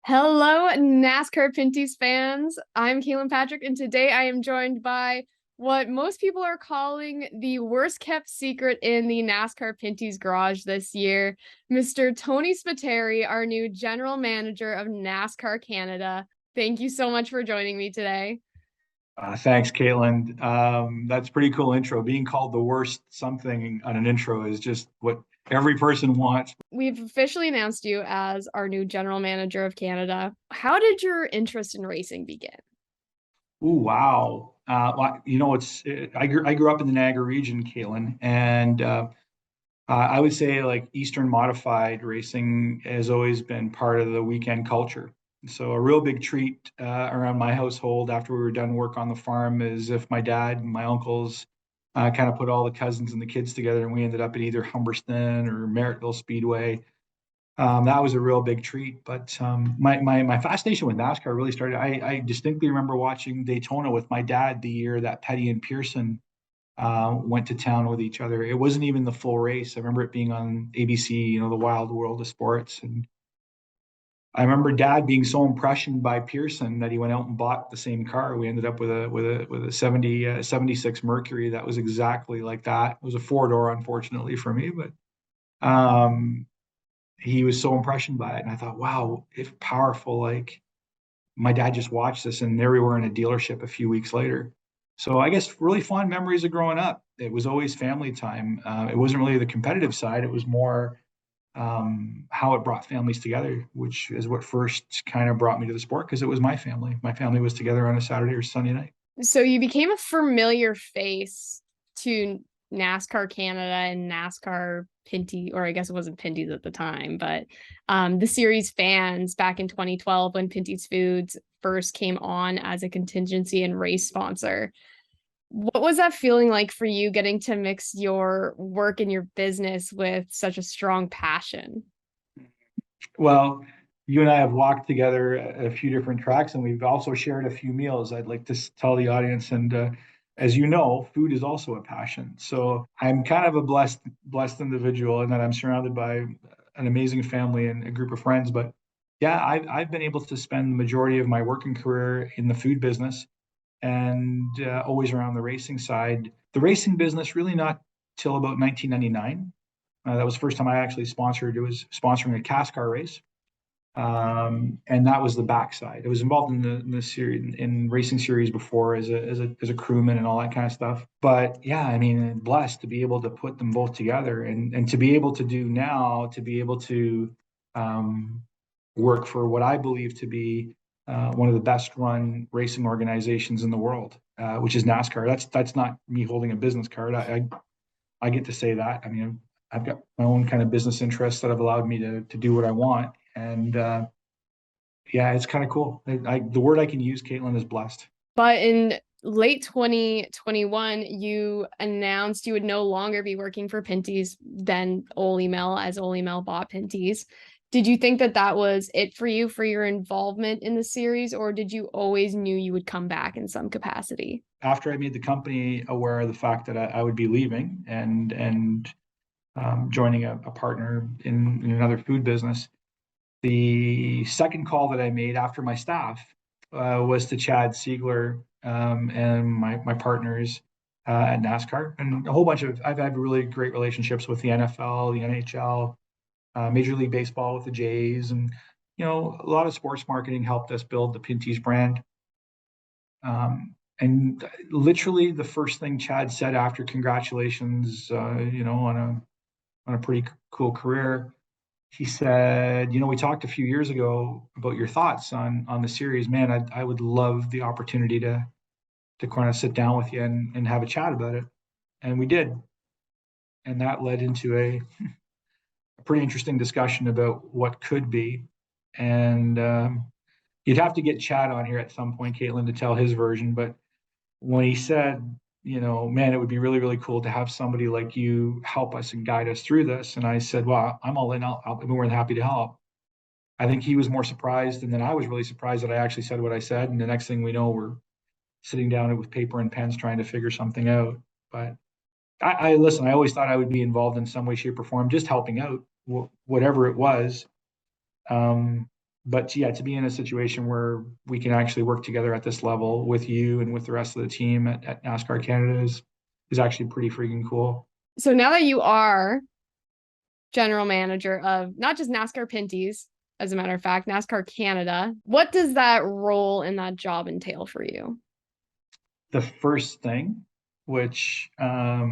Hello, NASCAR Pinty's fans. I'm Kaylin Patrick, and today I am joined by what most people are calling the worst kept secret in the NASCAR Pinty's garage this year, Mr. Tony Spiteri, our new general manager of NASCAR Canada. Thank you so much for joining me today. Thanks, Caitlin. That's a pretty cool intro. Being called the worst something on an intro is just what every person wants. We've officially announced you as our new general manager of Canada. How did your interest in racing begin? Ooh, wow. I grew up in the Niagara region, Caitlin, and I would say like Eastern modified racing has always been part of the weekend culture. So a real big treat around my household after we were done work on the farm is if my dad and my uncles kind of put all the cousins and the kids together, and we ended up at either Humberston or Merrittville Speedway. That was a real big treat. But my fascination with NASCAR really started. I distinctly remember watching Daytona with my dad the year that Petty and Pearson went to town with each other. It wasn't even the full race. I remember it being on ABC, the Wild World of Sports. And I remember Dad being so impressioned by Pearson that he went out and bought the same car. We ended up with a 76 Mercury that was exactly like that. It was a four door, unfortunately for me, but um, he was so impressioned by it, and I thought, wow, if powerful. Like my dad just watched this, and there we were in a dealership a few weeks later. So I guess really fond memories of growing up. It was always family time. It wasn't really the competitive side. It was more how it brought families together, which is what first kind of brought me to the sport because it was my family. My family was together on a Saturday or Sunday night. So you became a familiar face to NASCAR Canada and NASCAR Pinty, or I guess it wasn't Pinty's at the time, but the series fans back in 2012 when Pinty's Foods first came on as a contingency and race sponsor. What was that feeling like for you getting to mix your work and your business with such a strong passion? Well, you and I have walked together at a few different tracks, and we've also shared a few meals. I'd like to tell the audience, and as you know, food is also a passion. So I'm kind of a blessed individual in that I'm surrounded by an amazing family and a group of friends. But yeah, I've been able to spend the majority of my working career in the food business and always around the racing side. The racing business really not till about 1999. That was the first time I actually sponsored. It was sponsoring a CASCAR race, and that was the backside. I was involved in the series in racing series before as a crewman and all that kind of stuff. But yeah, I mean, blessed to be able to put them both together and to be able to do now to be able to um, work for what I believe to be one of the best run racing organizations in the world, which is NASCAR. That's not me holding a business card. I get to say that. I mean, I've got my own kind of business interests that have allowed me to do what I want, and yeah, it's kind of cool. The word I can use, Caitlin, is blessed. But in late 2021, you announced you would no longer be working for Pinty's, then Ole Mill, as Ole Mill bought Pinty's. Did you think that that was it for you for your involvement in the series, or did you always knew you would come back in some capacity? After I made the company aware of the fact that I would be leaving and joining a partner in another food business, the second call that I made after my staff was to Chad Siegler and my partners at NASCAR and a whole bunch of. I've had really great relationships with the NFL, the NHL, Major League Baseball with the Jays, and a lot of sports marketing helped us build the Pinty's brand. And literally, the first thing Chad said after congratulations, on a pretty cool career, he said, we talked a few years ago about your thoughts on the series. Man, I would love the opportunity to kind of sit down with you and have a chat about it. And we did. And that led into a pretty interesting discussion about what could be. And you'd have to get Chad on here at some point, Caitlin, to tell his version. But when he said, man, it would be really, really cool to have somebody like you help us and guide us through this. And I said, well, I'm all in. I'll be more than happy to help. I think he was more surprised, and then I was really surprised that I actually said what I said. And the next thing we know, we're sitting down with paper and pens trying to figure something out. But I listen. I always thought I would be involved in some way, shape, or form, just helping out, whatever it was. Um, But yeah, to be in a situation where we can actually work together at this level with you and with the rest of the team at NASCAR Canada is actually pretty freaking cool. So now that you are general manager of not just NASCAR Pinties, as a matter of fact, NASCAR Canada, what does that role in that job entail for you? The first thing, which a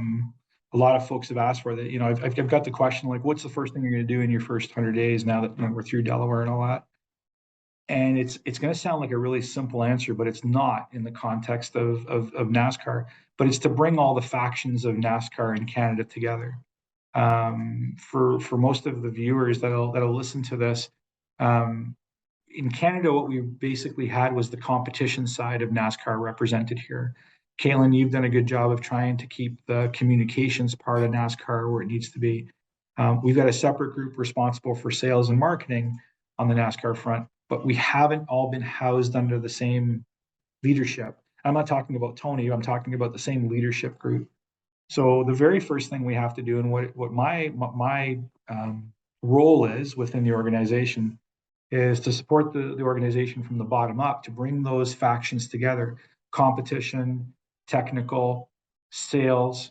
lot of folks have asked for, that I've got the question like, what's the first thing you're going to do in your first 100 days now that we're through Delaware and all that? And it's going to sound like a really simple answer, but it's not in the context of NASCAR. But it's to bring all the factions of NASCAR in Canada together. For most of the viewers that'll listen to this, um, in Canada, what we basically had was the competition side of NASCAR represented here. Caitlin, you've done a good job of trying to keep the communications part of NASCAR where it needs to be. We've got a separate group responsible for sales and marketing on the NASCAR front, but we haven't all been housed under the same leadership. I'm not talking about Tony, I'm talking about the same leadership group. So the very first thing we have to do, and what my role is within the organization, is to support the organization from the bottom up to bring those factions together: competition, technical, sales,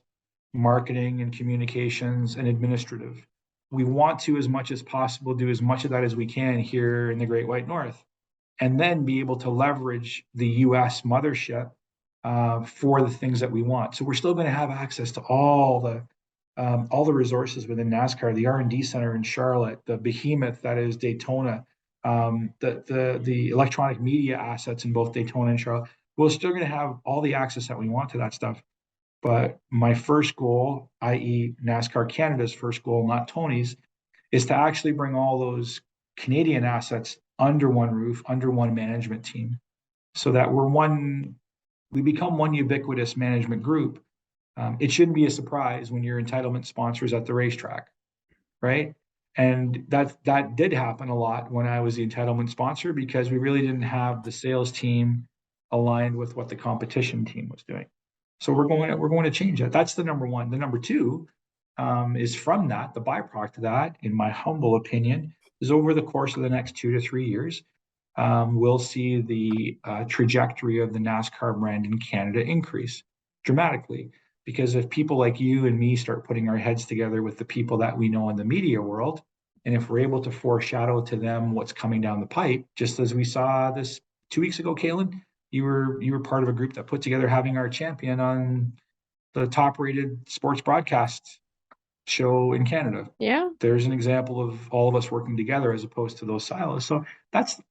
marketing and communications, and administrative. We want to, as much as possible, do as much of that as we can here in the Great White North, and then be able to leverage the US mothership for the things that we want. So we're still going to have access to all the resources within NASCAR, the R&D center in Charlotte, the behemoth that is Daytona, the electronic media assets in both Daytona and Charlotte. We're still going to have all the access that we want to that stuff. But my first goal, i.e., NASCAR Canada's first goal, not Tony's, is to actually bring all those Canadian assets under one roof, under one management team, so that we become one ubiquitous management group. It shouldn't be a surprise when your entitlement sponsors at the racetrack, right? And that did happen a lot when I was the entitlement sponsor, because we really didn't have the sales team aligned with what the competition team was doing. So we're going to change that. That's the number one. The number two is from that. The byproduct of that, in my humble opinion, is over the course of the next 2 to 3 years, we'll see the trajectory of the NASCAR brand in Canada increase dramatically. Because if people like you and me start putting our heads together with the people that we know in the media world, and if we're able to foreshadow to them what's coming down the pipe, just as we saw this 2 weeks ago, Caitlin, you were part of a group that put together having our champion on the top rated sports broadcast show in Canada. Yeah. There's an example of all of us working together as opposed to those silos. So that's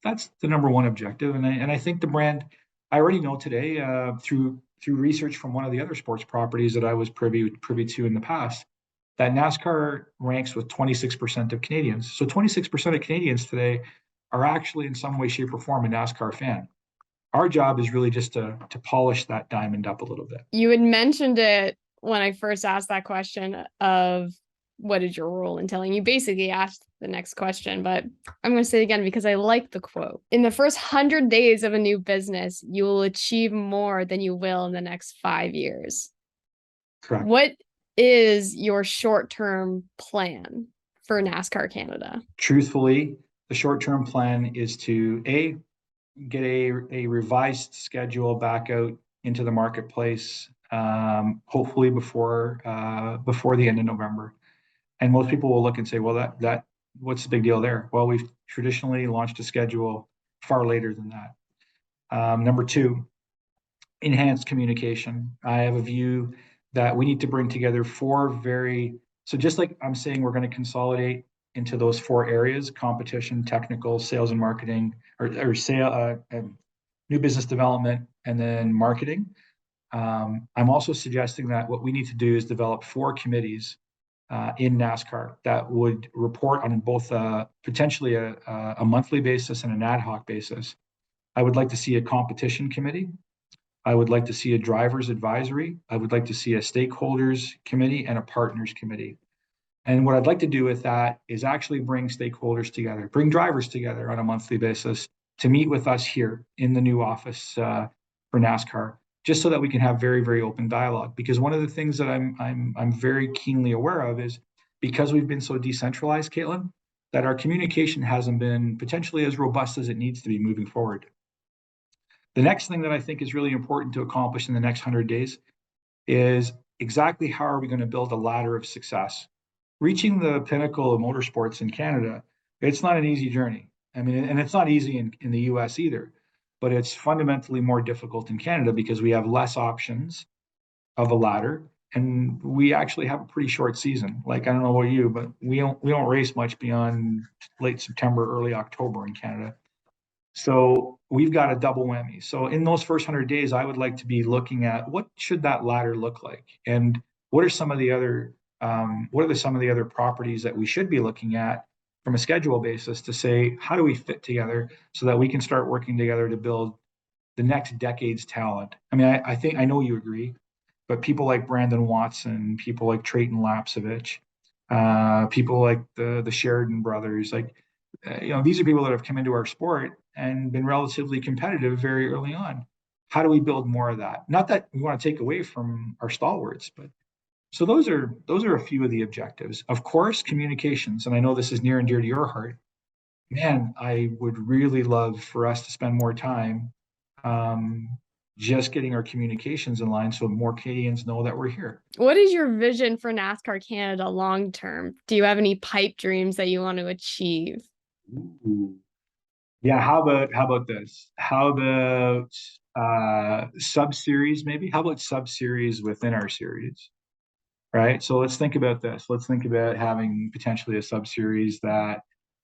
the number one objective, and I think the brand, I already know today through research from one of the other sports properties that I was privy to in the past, that NASCAR ranks with 26% of Canadians. So 26% of Canadians today are actually in some way, shape, or form a NASCAR fan. Our job is really just to polish that diamond up a little bit. You had mentioned it when I first asked that question of what is your role in telling. You basically asked the next question, but I'm going to say it again because I like the quote. In the first 100 days of a new business, you will achieve more than you will in the next 5 years. Correct. What is your short-term plan for NASCAR Canada? Truthfully, the short-term plan is to get a revised schedule back out into the marketplace, hopefully before the end of November. And most people will look and say, well, that what's the big deal there? Well, we've traditionally launched a schedule far later than that. Number two, enhanced communication. I have a view that we need to bring together so just like I'm saying, we're going to consolidate into those four areas: competition, technical, sales and marketing, or sale, new business development, and then marketing. I'm also suggesting that what we need to do is develop four committees in NASCAR that would report on both potentially a monthly basis and an ad hoc basis. I would like to see a competition committee. I would like to see a driver's advisory. I would like to see a stakeholders committee and a partners committee. And what I'd like to do with that is actually bring stakeholders together, bring drivers together on a monthly basis to meet with us here in the new office for NASCAR, just so that we can have very, very open dialogue. Because one of the things that I'm very keenly aware of is, because we've been so decentralized, Caitlin, that our communication hasn't been potentially as robust as it needs to be moving forward. The next thing that I think is really important to accomplish in the next 100 days is exactly how are we going to build a ladder of success. Reaching the pinnacle of motorsports in Canada, it's not an easy journey. I mean, and it's not easy in the US either, but it's fundamentally more difficult in Canada because we have less options of a ladder, and we actually have a pretty short season. Like I don't know about you, but we don't race much beyond late September, early October in Canada. So we've got a double whammy. So in those first 100 days, I would like to be looking at what should that ladder look like, and what are some of the other some of the other properties that we should be looking at from a schedule basis to say how do we fit together so that we can start working together to build the next decade's talent. I mean, I think I know you agree, but people like Brandon Watson, people like Trayton Lapsevich, people like the Sheridan brothers, like these are people that have come into our sport and been relatively competitive very early on. How do we build more of that? Not that we want to take away from our stalwarts, but so those are a few of the objectives. Of course, communications, and I know this is near and dear to your heart. Man, I would really love for us to spend more time um, just getting our communications in line so more Canadians know that we're here. What is your vision for NASCAR Canada long term? Do you have any pipe dreams that you want to achieve? Ooh. Yeah, how about this? How about sub series maybe? How about sub series within our series? Right? So let's think about this. Let's think about having potentially a sub series that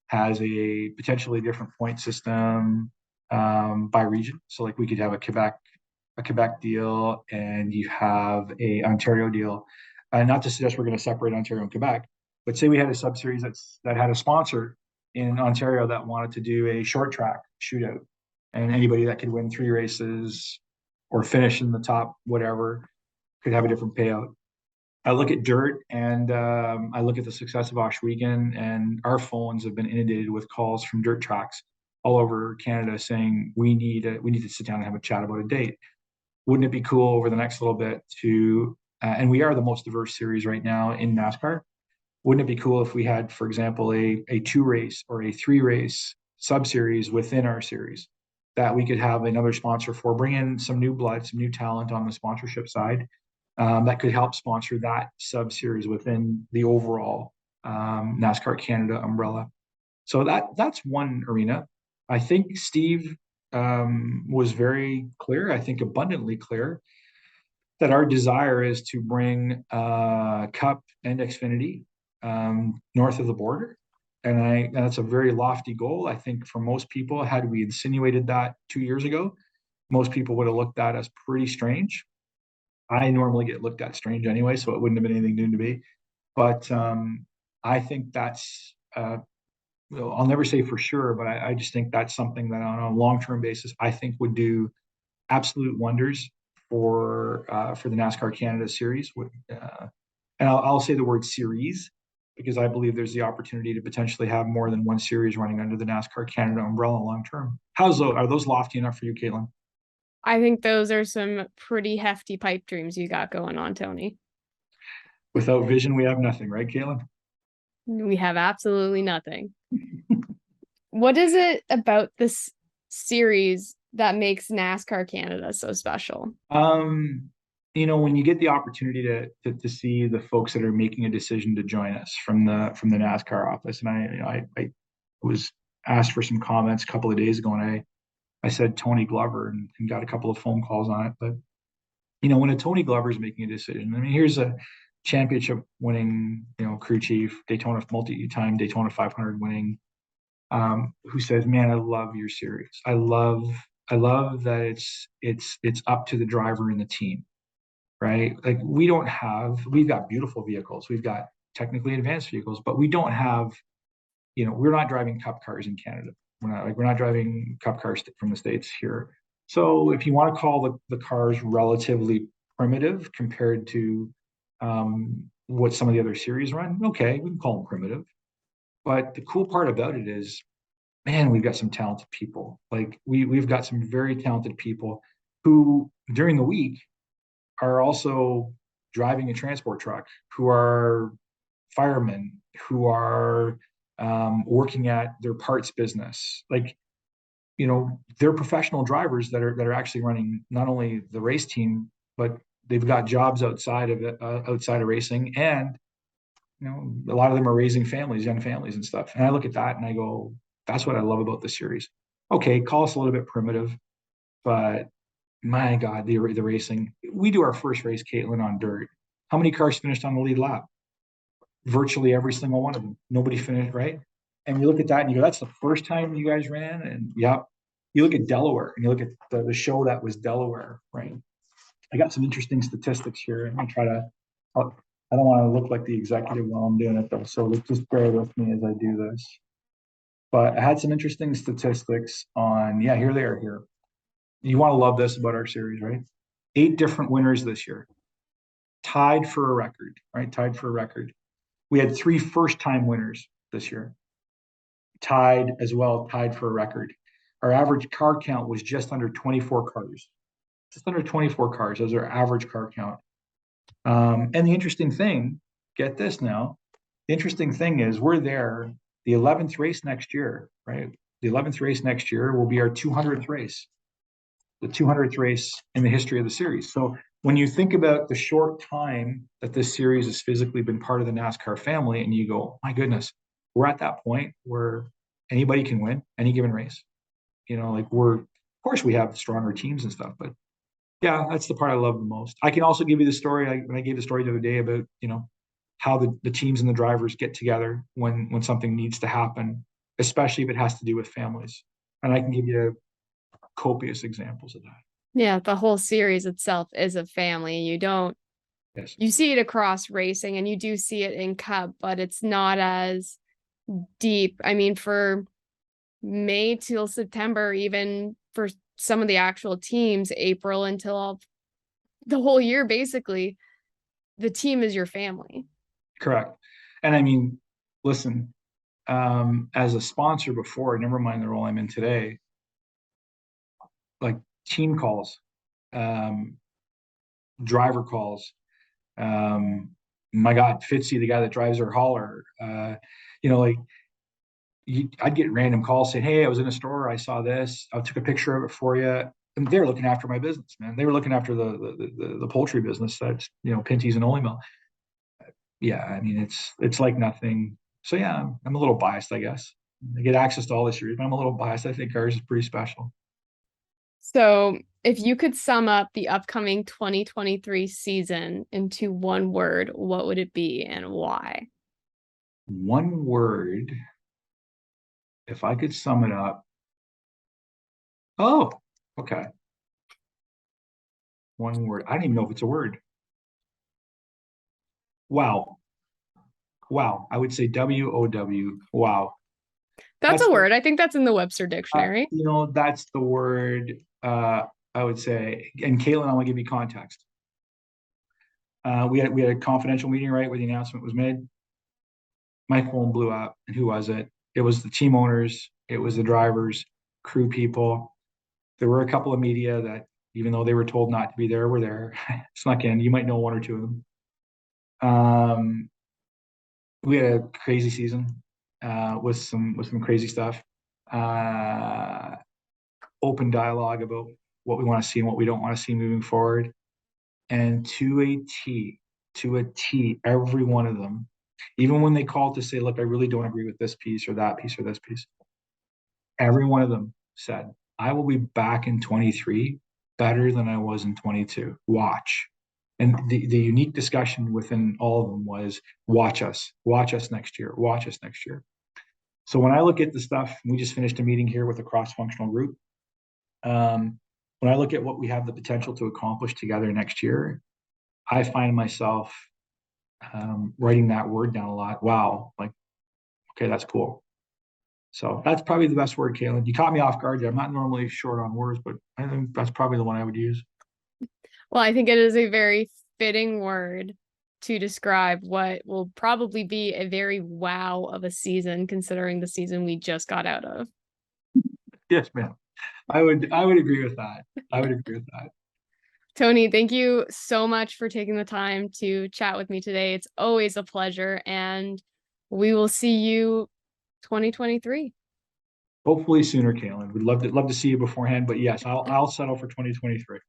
has a potentially different point system by region. So like we could have a Quebec deal, and you have a Ontario deal. Not to suggest we're going to separate Ontario and Quebec, but say we had a sub series that had a sponsor in Ontario that wanted to do a short track shootout, and anybody that could win 3 races or finish in the top whatever could have a different payout. I look at dirt, and I look at the success of Weekend, and our phones have been inundated with calls from dirt tracks all over Canada saying we need to sit down and have a chat about a date. Wouldn't it be cool over the next little bit to and we are the most diverse series right now in NASCAR. Wouldn't it be cool if we had, for example, a 2 race or a 3 race sub series within our series that we could have another sponsor for, bring in some new blood, some new talent on the sponsorship side that could help sponsor that sub series within the overall NASCAR Canada umbrella. So that's one arena. I think Steve was very clear, I think abundantly clear, that our desire is to bring Cup and Xfinity north of the border. And that's a very lofty goal. I think for most people, had we insinuated that 2 years ago, most people would have looked at us pretty strange. I normally get looked at strange anyway, so it wouldn't have been anything new to me. But I think that's I'll never say for sure, but I just think that's something that on a long-term basis, I think would do absolute wonders for the NASCAR Canada series. And I'll say the word series because I believe there's the opportunity to potentially have more than one series running under the NASCAR Canada umbrella long term. Are those lofty enough for you, Caitlin? I think those are some pretty hefty pipe dreams you got going on, Tony. Without vision, we have nothing, right, Caitlin? We have absolutely nothing. What is it about this series that makes NASCAR Canada so special? Um, when you get the opportunity to see the folks that are making a decision to join us from the NASCAR office, and I was asked for some comments a couple of days ago, and I said Tony Glover and got a couple of phone calls on it. But when a Tony Glover is making a decision, I mean, here's a championship winning, crew chief, multi-time Daytona 500 winning, who says, "Man, I love your series. I love that it's up to the driver and the team, right? Like we've got beautiful vehicles, we've got technically advanced vehicles, but we don't have, we're not driving cup cars in Canada. We're not driving cup cars from the States here. So if you want to call the cars relatively primitive compared to what some of the other series run, okay, we can call them primitive. But the cool part about it is, man, we've got some talented people. Like we've got some very talented people who during the week are also driving a transport truck, who are firemen, who are working at their parts business. Like, they're professional drivers that are actually running not only the race team, but they've got jobs outside of it, outside of racing, and a lot of them are raising families, young families and stuff. And I look at that and I go, that's what I love about the series. Okay, call us a little bit primitive, but my God, the racing. We do our first race, Caitlin, on dirt. How many cars finished on the lead lap? Virtually every single one of them. Nobody finished, right? And you look at that and you go, that's the first time you guys ran? And yeah, you look at Delaware and you look at the show that was Delaware, right? I got some interesting statistics here. I'm gonna try to, I don't want to look like the executive while I'm doing it though. So just bear with me as I do this. But I had some interesting statistics on, yeah, here they are here. You want to love this about our series, right? 8 different winners this year, tied for a record, right? Tied for a record. We had 3 first-time winners this year, tied as well, tied for a record. Our average car count was just under 24 cars. Just under 24 cars. That was our average car count. And the interesting thing, get this now, the interesting thing is we're there, the 11th race next year, right? The 11th race next year will be our 200th race, the 200th race in the history of the series. So when you think about the short time that this series has physically been part of the NASCAR family, and you go, my goodness, we're at that point where anybody can win any given race. Like of course we have stronger teams and stuff, but yeah, that's the part I love the most. I can also give you the story. When I gave the story the other day about, how the teams and the drivers get together when something needs to happen, especially if it has to do with families. And I can give you copious examples of that. Yeah, the whole series itself is a family. Yes. You see it across racing and you do see it in Cup, but it's not as deep. I mean, for May till September, even for some of the actual teams, April until the whole year, basically, the team is your family. Correct. And I mean, listen, as a sponsor before, never mind the role I'm in today, like team calls, um, driver calls, my God, Fitzy, the guy that drives our hauler, like I'd get random calls saying, "Hey, I was in a store, I saw this, I took a picture of it for you." And they're looking after my business, man. They were looking after the poultry business, that's Pinty's and Only Mill. Yeah, I mean it's like nothing. So yeah, I'm a little biased, I guess. I get access to all this series, but I'm a little biased. I think ours is pretty special. So, if you could sum up the upcoming 2023 season into one word, what would it be and why? One word, if I could sum it up. Oh, okay. One word. I don't even know if it's a word. Wow. Wow. I would say WOW. Wow. That's That's a the word. I think that's in the Webster dictionary. that's the word I would say. And Caitlin, I want to give you context. We had a confidential meeting, right, where the announcement was made. My phone blew up, and who was it? It was the team owners, it was the drivers, crew people. There were a couple of media that, even though they were told not to be there, were there. Snuck in. You might know one or two of them. We had a crazy season with some crazy stuff. Uh, Open dialogue about what we want to see and what we don't want to see moving forward. And to a T, every one of them, even when they called to say, look, I really don't agree with this piece or that piece or this piece, every one of them said, I will be back in 23 better than I was in 22. Watch. And the unique discussion within all of them was watch us next year, watch us next year. So when I look at the stuff, we just finished a meeting here with a cross-functional group. When I look at what we have the potential to accomplish together next year, I find myself writing that word down a lot. Wow, like, okay, that's cool. So that's probably the best word, Kaylin. You caught me off guard there. I'm not normally short on words, but I think that's probably the one I would use. Well, I think it is a very fitting word to describe what will probably be a very wow of a season, considering the season we just got out of. Yes, ma'am. I would agree with that. I would agree with that. Tony, thank you so much for taking the time to chat with me today. It's always a pleasure, and we will see you 2023. Hopefully sooner, Caitlin. We'd love to see you beforehand, but yes, I'll settle for 2023.